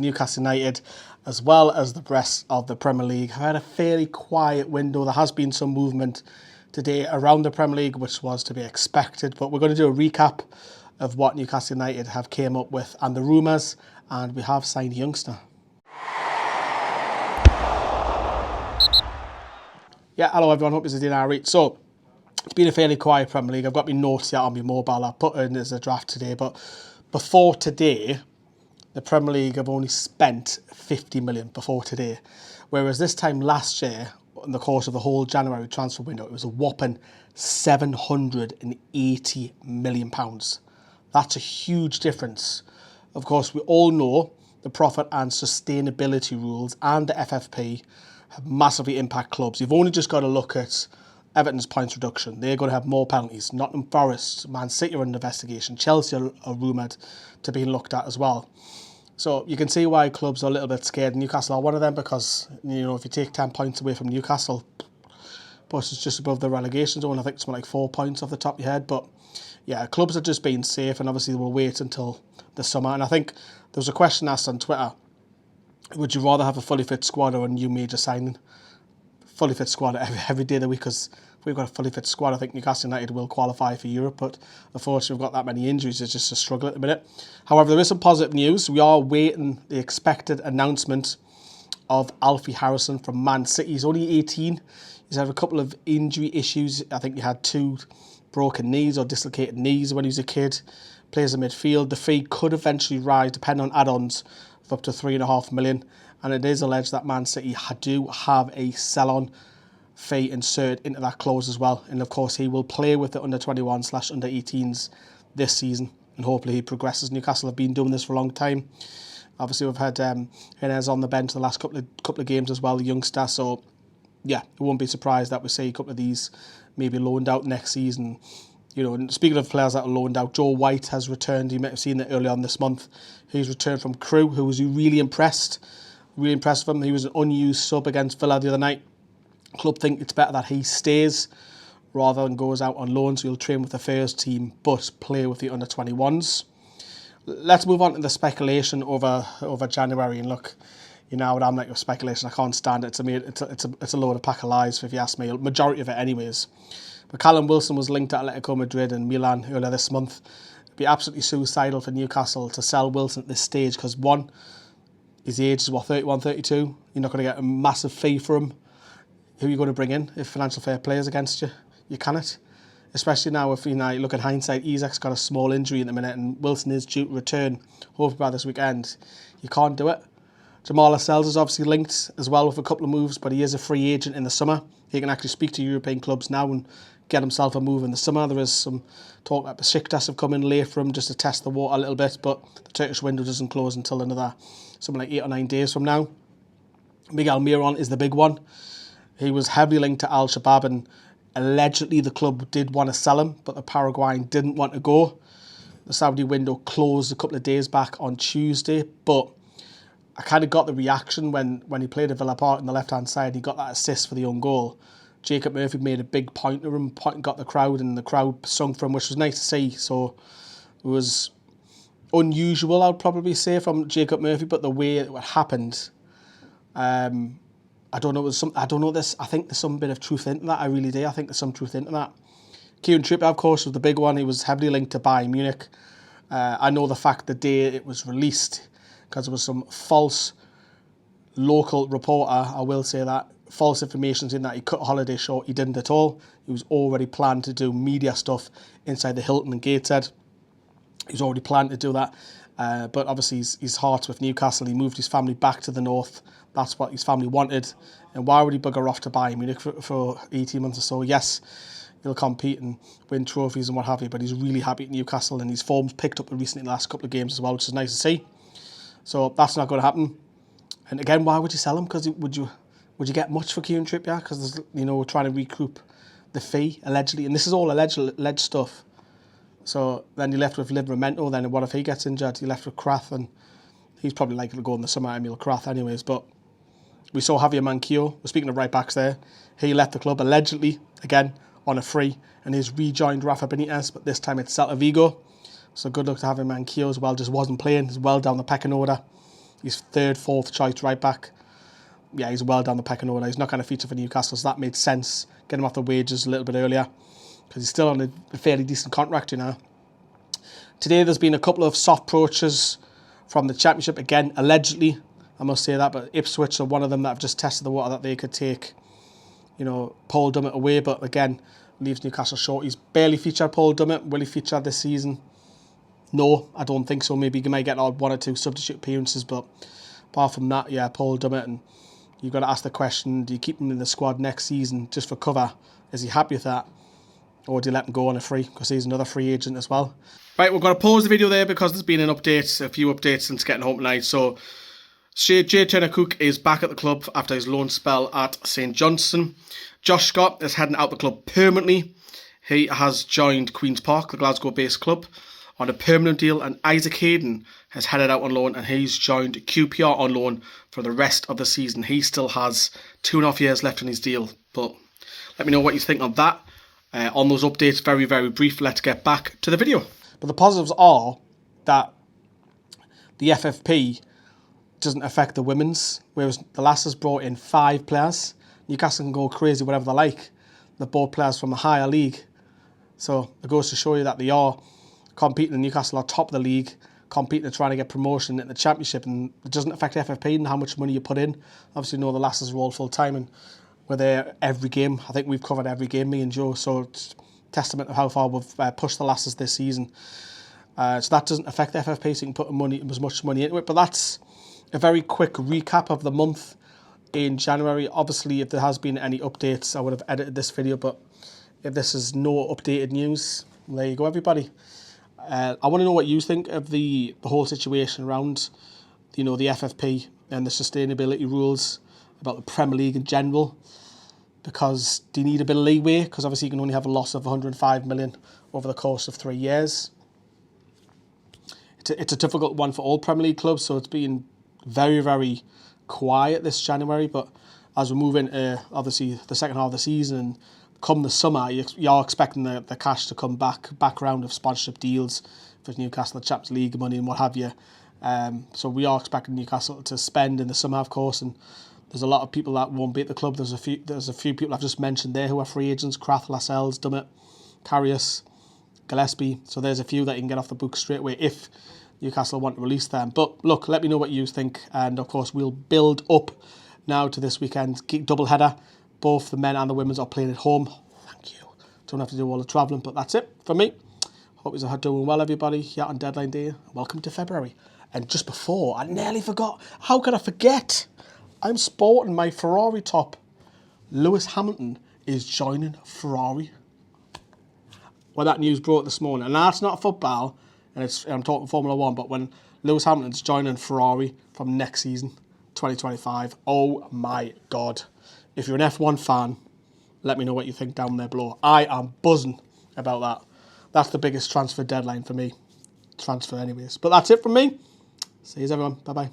Newcastle United, as well as the rest of the Premier League, have had a fairly quiet window. There has been some movement today around the Premier League, which was to be expected, but we're going to do a recap of what Newcastle United have came up with and the rumours, and we have signed a youngster. Yeah, hello everyone, hope this is Janaury. So, it's been a fairly quiet Premier League. I've got my notes here on my mobile. I put in as a draft today, but before today, the Premier League have only spent 50 million before today. Whereas this time last year, in the course of the whole January transfer window, it was a whopping £780 million. That's a huge difference. Of course, we all know the profit and sustainability rules and the FFP have massively impact clubs. You've only just got to look at Everton's points reduction. They're going to have more penalties. Nottingham Forest, Man City are under investigation. Chelsea are rumoured to be looked at as well. So you can see why clubs are a little bit scared. Newcastle are one of them because, you know, if you take 10 points away from Newcastle, but it's just above the relegation zone. I think it's more like 4 points off the top of your head. But yeah, clubs are just being safe, and obviously they will wait until the summer. And I think there was a question asked on Twitter, would you rather have a fully fit squad or a new major signing? Fully fit squad every day of the week, because if we've got a fully fit squad, I think Newcastle United will qualify for Europe, but unfortunately we've got that many injuries. It's just a struggle at the minute. However, there is some positive news. We are waiting the expected announcement of Alfie Harrison from Man City. He's only 18. He's had a couple of injury issues. I think he had 2 broken knees or dislocated knees when he was a kid. Plays in midfield. The fee could eventually rise, depending on add-ons, of up to £3.5 million. And it is alleged that Man City do have a sell-on fee inserted into that clause as well. And of course, he will play with the under-21/under-18s this season. And hopefully he progresses. Newcastle have been doing this for a long time. Obviously, we've had Jimenez on the bench the last couple of games as well, the youngster. So, yeah, we won't be surprised that we see a couple of these maybe loaned out next season. You know, and speaking of players that are loaned out, Joe White has returned. You might have seen that earlier on this month. He's returned from Crewe, who was really impressed. Really impressed with him. He was an unused sub against Villa the other night. Club think it's better that he stays rather than goes out on loan, so he'll train with the first team but play with the under-21s. Let's move on to the speculation over January. And look, you know what I'm like with speculation. I can't stand it. It's a load of pack of lies, if you ask me. Majority of it anyways. But Callum Wilson was linked to Atletico Madrid and Milan earlier this month. It'd be absolutely suicidal for Newcastle to sell Wilson at this stage because, one, his age is, 31, 32. You're not going to get a massive fee for him. Who are you going to bring in if financial fair play is against you? You cannot. Especially now if you look at hindsight, Isak's got a small injury in the minute and Wilson is due to return, hopefully by this weekend. You can't do it. Jamal Lascelles is obviously linked as well with a couple of moves, but he is a free agent in the summer. He can actually speak to European clubs now and get himself a move in the summer. There is some talk that Besiktas have come in late for him just to test the water a little bit, but the Turkish window doesn't close until another something like 8 or 9 days from now. Miguel Miron is the big one. He was heavily linked to Al-Shabaab and allegedly the club did want to sell him, but the Paraguayan didn't want to go. The Saudi window closed a couple of days back on Tuesday, but I kind of got the reaction when he played at Villa Park on the left-hand side. He got that assist for the own goal. Jacob Murphy made a big point to him, got the crowd, and the crowd sung for him, which was nice to see. So it was unusual, I'd probably say, from Jacob Murphy, but the way it happened, I don't know. I think there's some bit of truth into that. I really do. I think there's some truth into that. Kieran Trippier, of course, was the big one. He was heavily linked to Bayern Munich. I know the fact the day it was released because there was some false local reporter, I will say that, false information in that he cut a holiday short. He didn't at all. He was already planned to do media stuff inside the Hilton in Gateshead. He was already planned to do that. But obviously his heart's with Newcastle. He moved his family back to the north. That's what his family wanted. And why would he bugger off to Bayern Munich for 18 months or so? Yes, he'll compete and win trophies and what have you, but he's really happy at Newcastle and his form's picked up recently in the last couple of games as well, which is nice to see. So that's not going to happen. And again, why would you sell him? Because would you get much for Kieran Trippier? Because we're trying to recoup the fee, allegedly. And this is all alleged stuff. So then you're left with Livramento. Then what if he gets injured? You're left with Krath, and he's probably likely to go in the summer, Emil Krath anyways. But we saw Javier Manquillo. We're speaking of right backs there. He left the club allegedly, again, on a free, and he's rejoined Rafa Benitez, but this time it's Celta Vigo. So good luck to Javier Manquillo as well. Just wasn't playing. He's well down the pecking order. He's third, fourth choice right back. Yeah, he's well down the pecking order. He's not going to feature for Newcastle, so that made sense. Get him off the wages a little bit earlier because he's still on a fairly decent contract, you know. Today there's been a couple of soft approaches from the Championship. Again, allegedly, I must say that, but Ipswich are one of them that have just tested the water that they could take, you know, Paul Dummett away. But again, leaves Newcastle short. He's barely featured, Paul Dummett. Will he feature this season? No, I don't think so. Maybe he might get one or two substitute appearances, but apart from that, yeah, Paul Dummett. And you've got to ask the question, do you keep him in the squad next season just for cover? Is he happy with that? Or do you let him go on a free? Because he's another free agent as well. Right, we're going to pause the video there because there's been a few updates since getting home tonight. So, Jay Turner-Cook is back at the club after his loan spell at St Johnstone. Josh Scott is heading out the club permanently. He has joined Queen's Park, the Glasgow-based club, on a permanent deal, and Isaac Hayden has headed out on loan and he's joined QPR on loan for the rest of the season. He still has 2.5 years left on his deal, but let me know what you think on that. On those updates, very, very brief, let's get back to the video. But the positives are that the FFP doesn't affect the women's, whereas the lasses brought in 5 players. Newcastle can go crazy whatever they like. They're both players from a higher league. So it goes to show you that they are competing, and Newcastle are top of the league, competing and trying to get promotion in the Championship, and it doesn't affect FFP and how much money you put in. Obviously, you know the lasses are all full-time and we're there every game. I think we've covered every game, me and Joe, so it's testament of how far we've pushed the lasses this season. So that doesn't affect the FFP, so you can put as much money into it. But that's a very quick recap of the month in January. Obviously, if there has been any updates, I would have edited this video, but if this is no updated news, there you go, everybody. I want to know what you think of the whole situation around, you know, the FFP and the sustainability rules about the Premier League in general. Because do you need a bit of leeway? Because obviously you can only have a loss of 105 million over the course of 3 years. It's a difficult one for all Premier League clubs, so it's been very, very quiet this January. But as we move into, obviously, the second half of the season, and come the summer, you are expecting the cash to come back round of sponsorship deals for Newcastle, the Champions League money and what have you. So we are expecting Newcastle to spend in the summer, of course, and there's a lot of people that won't be at the club. There's a few people I've just mentioned there who are free agents: Krath, Lascelles, Dummett, Karius, Gillespie. So there's a few that you can get off the book straight away if Newcastle want to release them. But look, let me know what you think. And of course, we'll build up now to this weekend's double header. Both the men and the women's are playing at home. Thank you. Don't have to do all the travelling, but that's it from me. Hope you're doing well, everybody. Yeah, on deadline day. Welcome to February. And just before, I nearly forgot. How could I forget? I'm sporting my Ferrari top. Lewis Hamilton is joining Ferrari. Well, that news broke this morning. And that's not football, and I'm talking Formula 1, but when Lewis Hamilton's joining Ferrari from next season, 2025, oh my God. If you're an F1 fan, let me know what you think down there below. I am buzzing about that. That's the biggest transfer deadline for me. Transfer anyways. But that's it from me. See you everyone. Bye-bye.